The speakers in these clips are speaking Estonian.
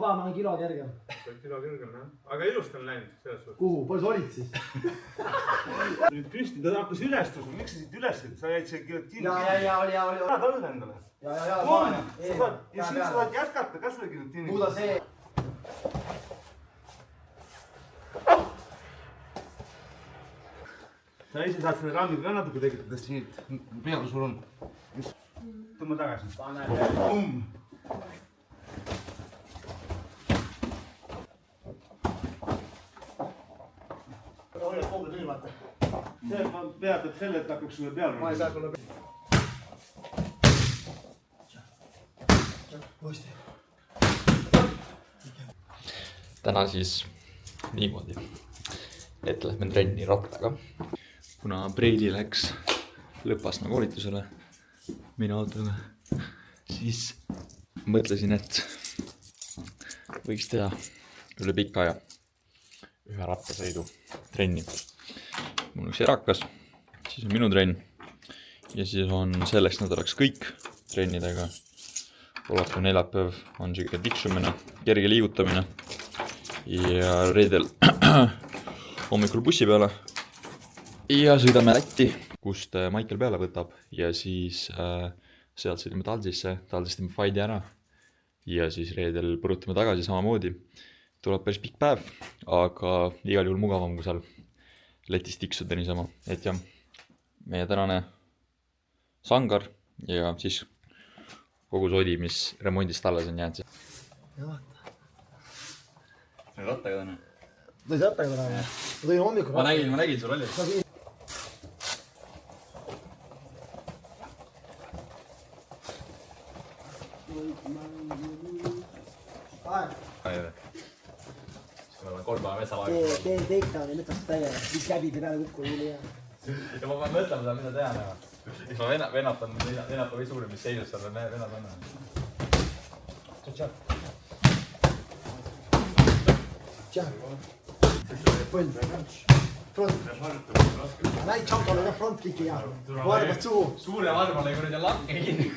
vaba, ma olen kilo kergem. Kilo kergem, jah. Aga ilusti on läinud selles suhtes. Kuhu? Palju sa olid siis? Nüüd püsti, ta hakkas ülestusma. Miks sa siit üles? Sa jäid see kinni. Ja, oli. Ära tõlle endale. Ja, ja siis sa saad jätkata ka seda kinni. Muuda see. Sa ise saad selle rammiga ka natuke tekitada siit. Peale sul on. Tõmba tagasi. Hoiad kogu tüü, vaata. See peatab selle, et hakkaks sulle peale. Ma ei saa sulle peale. Uuesti. Täna siis niimoodi, et lähme trenni rattaga. Kuna Preili läks Lõpasna koolitusele minu autoga, siis mõtlesin, et võiks teha üle pika aja ühe rattasõidu trenni. Mul üks erakas, siis on minu trenn ja siis on selleks nädalaks kõik trennidega. Kolmapäev, neljapäev on siuke tiksumine, kerge liigutamine ja reedel hommikul bussi peale ja sõidame Lätti, kust Maicel peale võtab ja siis sealt sõidame Talsisse, Talsist teeme faidi ära ja siis reedel põrutame tagasi samamoodi. Tuleb päris pikk päev, aga igal juhul mugavam kui seal Lätis tiksuda niisama. Et jah, meie tänane sangar ja siis kogu sodi, mis remondist alles on jäänud. Ja vaata. See on rattaga täna? Tõi see rattaga täna? Ma tõin hommikul. Ma nägin sul oli. Ma olen 3 päeva metsalaag. Tee takedown'i metsast täiega, mis käbide peale kukku üli ja. Ja ma pean mõtlema seda, mida teha näha. Siis ma venatan või suurim, mis seisus seal on venad on. Tšau. Põld. Front. Näid Tšankale ka front kiki ja varbad suhu. Suure varbale ei kuradi lakke kinni.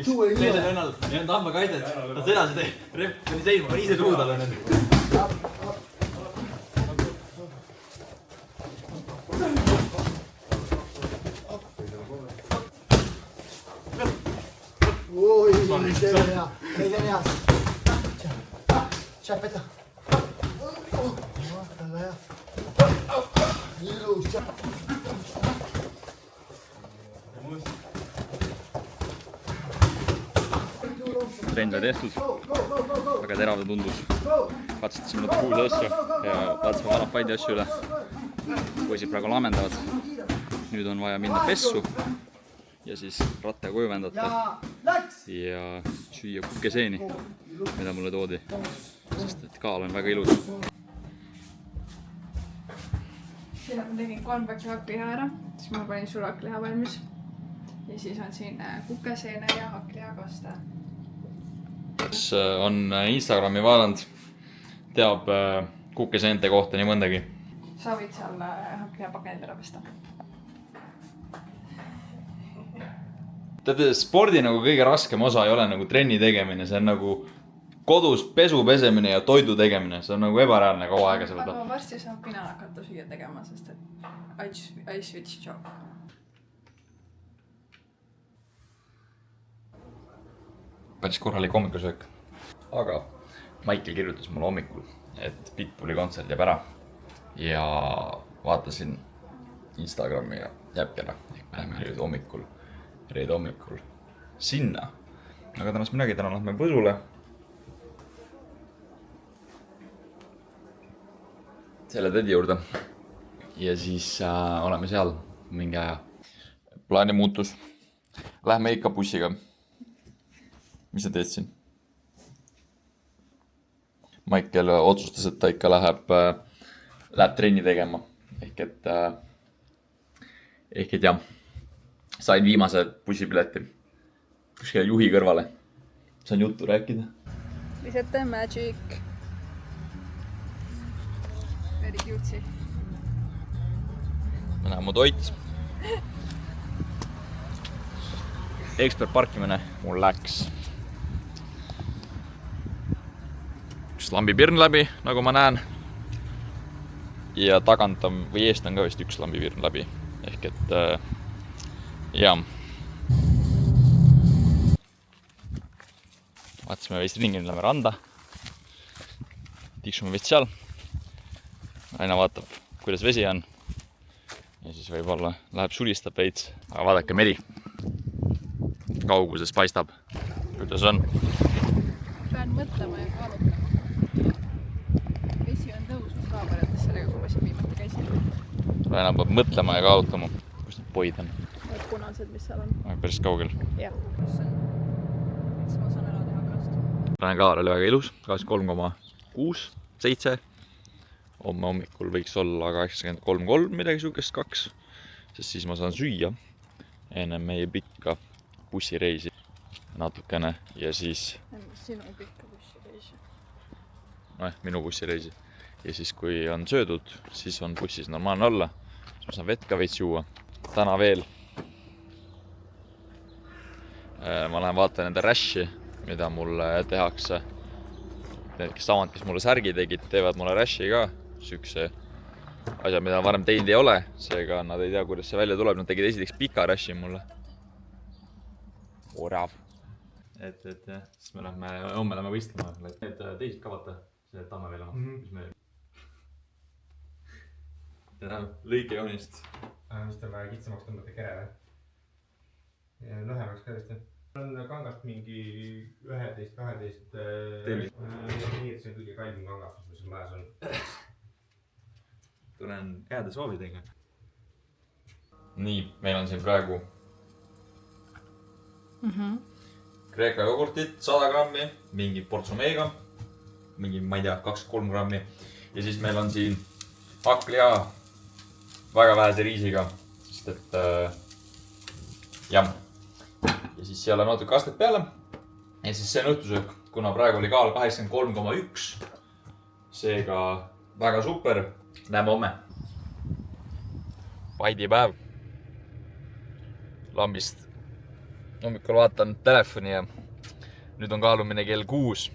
Suu ei Teisel vennal ei olnud hamba kaitset. Ta sedasi teeb. Repp oli seisma, ma ise suu talle nüüd. Oi, see on hea. Ei, see on hea. Tšau, peta. Väga hea. Ilus, tšau. Trenn sai tehtud. Väga terav ta tundus. Katsetasime natuke uusi asju ja vaatasime vana faidi asju üle. Poisid praegu lamendavad. Nüüd on vaja minna pessu ja siis rattaga koju vendata ja süüa kukeseeni, mida mulle toodi, sest et kaal on väga ilus. Ma tegin 3 pakki hakkliha ära, siis ma panin sulakliha valmis ja siis on siin kukeseene ja hakkliha kasta. Kes on Instagrami vaadanud, teab kukeseente kohta nii mõndagi. Sa võid seal hakkliha pakendid ära pesta. Teate, spordi nagu kõige raskem osa ei ole nagu trenni tegemine, see on nagu kodus pesu pesemine ja toidu tegemine, see on nagu ebareaalne kaua aega selle aga varsti saab mina hakata süüa tegema, sest et I switch job. Päris korralik hommikusöök. Aga Maicel kirjutas mulle hommikul, et Pitbulli kontsert jääb ära ja vaatasin Instagrami ja jääbki ära. Me läheme reede hommikul sinna. Aga tänast midagi, täna lähme Põsule. Selle tädi juurde. Ja siis oleme seal mingi aja. Plaani muutus. Lähme ikka bussiga. Mis sa teed siin? Maicel otsustas, et ta ikka läheb trenni tegema. Ehk et jah, sain viimase bussipileti kuskile juhi kõrvale. Saan juttu rääkida. Lihtsalt the magic. Very cutesy. Ma näen mu toit. Ekspert parkimine mul läks. üks lambipirn läbi, nagu ma näen. Ja tagant on, või eest on ka vist üks lambipirn läbi. Ehk et jah. Vaatasime veist ringi, nüüd lähme randa. Tiksume vist seal. Aina vaatab, kuidas vesi on. Ja siis võib-olla läheb sulistab veits. Aga vaadake meri. Kauguses paistab. Kuidas on? Pean mõtlema ja kaalutama. Vesi on tõusnud ka võrreldes sellega, kui ma siin viimati käisin. Raina peab mõtlema ja kaalutama. Kus need poid on? Need punased, mis seal on. Päris kaugel. Jah. Siis ma saan ära teha pärast. Raina kaar oli väga ilus. 83,6, 7. Homme hommikul võiks olla 83,3 midagi sugust 2. Sest siis ma saan süüa enne meie pikka bussireisi natukene ja siis... Sinu pikka bussireisi. Minu bussireisi. Ja siis kui on söödud, siis on bussis normaalne olla. Siis ma saan vett ka veits juua. Täna veel. Ma lähen vaatan nende rashi, mida mulle tehakse. Need, kes samad, kes mulle särgi tegid, teevad mulle rashi ka. Sükse asja, mida varem teinud ei ole. Seega nad ei tea, kuidas see välja tuleb. Nad tegid esiteks pika rashi mulle. Orav. Et jah, siis me lähme, homme lähme võistlema. Need teised ka vaata, see tamme veel oma, mis me... Lõike joonist. Mis on vaja kitsamaks tõmbata kerele. Ja lühemaks ka vist. On kangast mingi 11-12 nii, et see on kõige kallim kangas, mis on majas on. Tulen heade soovidega. Nii, meil on siin praegu Kreeka jogurtit 100 grammi, mingi ports omeega, mingi, ma ei tea, 2-3 grammi. Ja siis meil on siin hakkliha väga vähese riisiga, sest et jah. Ja siis seal on natuke astet peale. Ja siis see on õhtusöök, kuna praegu oli kaal 83,1. Seega väga super. Näeme homme. Paidipäev. Lambist. Hommikul vaatan telefoni ja nüüd on kaalumine kell 6,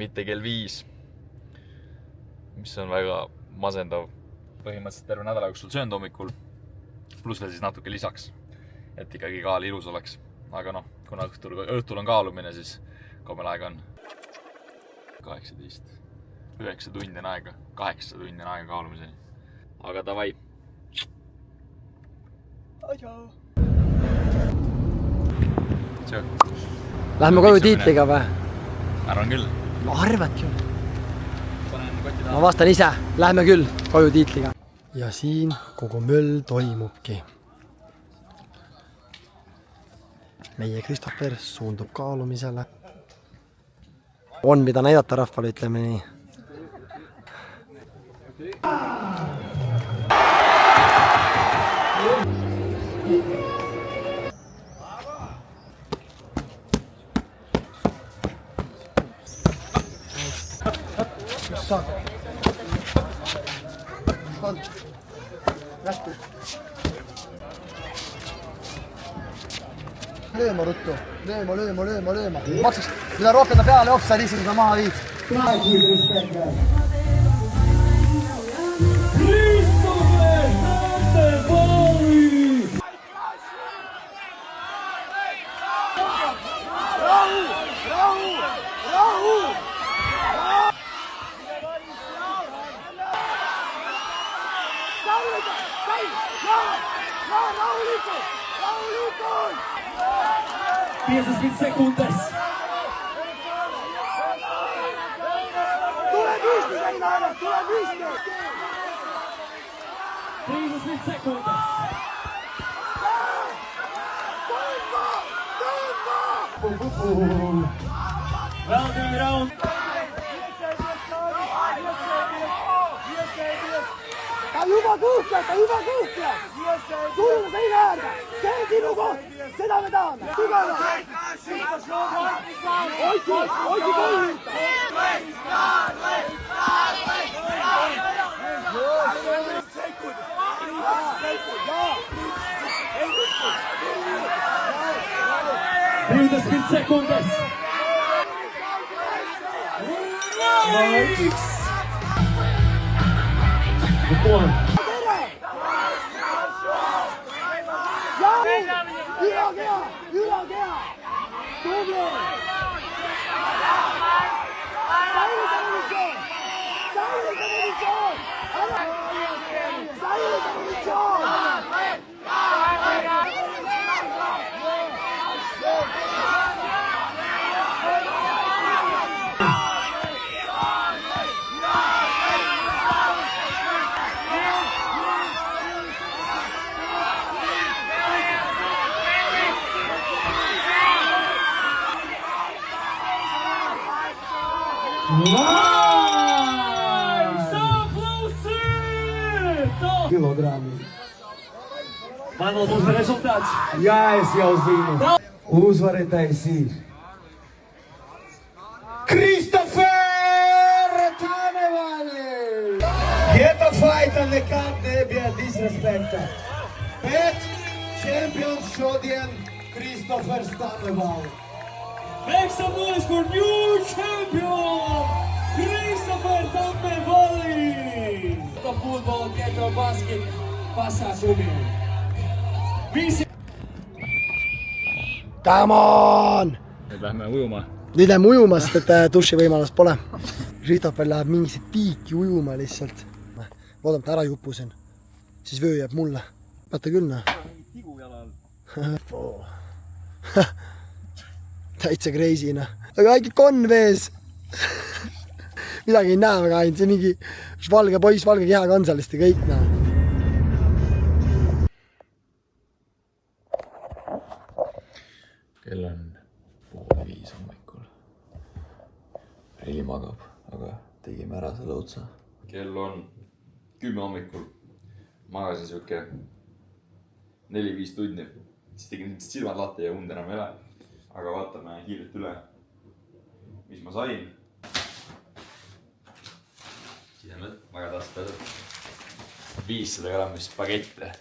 mitte kell 5. Mis on väga masendav. Põhimõtteliselt terve nädala jooksul söönud hommikul. Pluss veel siis natuke lisaks, et ikkagi kaal ilus oleks. Aga noh, kuna õhtul on kaalumine, siis kui meil aega on 18. 9 tundi on aega, 8 tundi on aega kaalumiseni. Aga davai. Lähme koju tiitliga või? Arvan küll. Ma arvad küll. Ma vastan ise. Lähme küll koju tiitliga. Ja siin kogu möll toimubki. Meie Kristoffer suundub kaalumisele. On mida näidata rahvale, ütleme nii. Lööma ruttu, lööma. Maksaks, mida rohkem ta peale jooksab, siis seda maha viid. Piensas 5 sekundes. Tule viisti, Reinainen, tule viisti! Piensas 5 sekundes. Round. Ta juba kuhkle! Suruda seina äärde! See on sinu koht! Seda me tahame! Tugeva! Oisi kolmita! Piensas 5 sekundes. Maiks! One. Kilogrammi. Maar wat ons resultaat? Ja, is jouw zin. Hoe zwaar het is hier? Christopher Tanevali! Get a fight on the card, ne be disrespected. Pet champion Shodian Christopher Tanevali. Make some noise for new champion, Christopher Tammevali! The football, get the basket, passa Sumi. Come on! nüüd lähme ujuma. Nüüd lähme ujuma, sest et dušivõimalust pole. Christopher läheb mingisse tiiki ujuma lihtsalt. Loodame, et ära jupusin. Siis vöö jääb mulle. Vaata küll, noh. Tigu jalal. Täitsa crazy, noh. Aga äkki konvees. Midagi ei näe väga ainult. See mingi valge poiss, valge kehaga on seal vist ja kõik, noh. Kell on 4:30 hommikul. Reili magab, aga tegime ära selle otsa. Kell on 10 hommikul. Magasin siuke 4-5 tundi. Siis tegin silmad lahti ja und enam ei ole. Aga vaatame kiirelt üle, mis ma sain. Sisemed, väga tastud. 500 grammi spagette.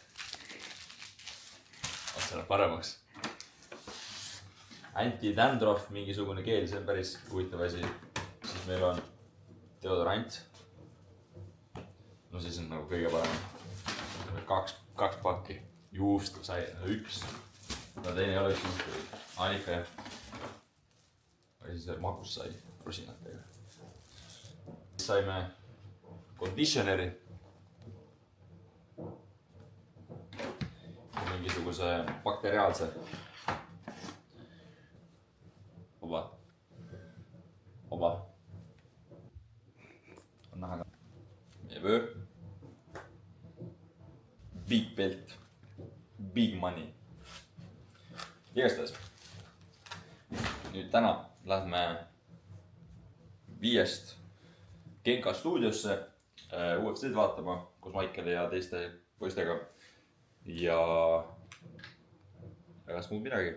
Otsa läheb paremaks. Anti-dandruff, mingisugune keel, see on päris huvitav asi. Siis meil on deodorant. No siis on nagu kõige parem. Kaks pakki. Juustu sai, üks. No teine ei ole üks juustu. Annika ja. Või siis magus sai rusinatega. Siis saime conditioneri. Mingisuguse bakteriaalse. Oba. On näha ka. Meie vöö. Big belt. Big money. Igastahes. Nüüd täna lähme 5 Genka stuudiosse UFC-d vaatama koos Maikeli ja teiste poistega. Ja egas muud midagi.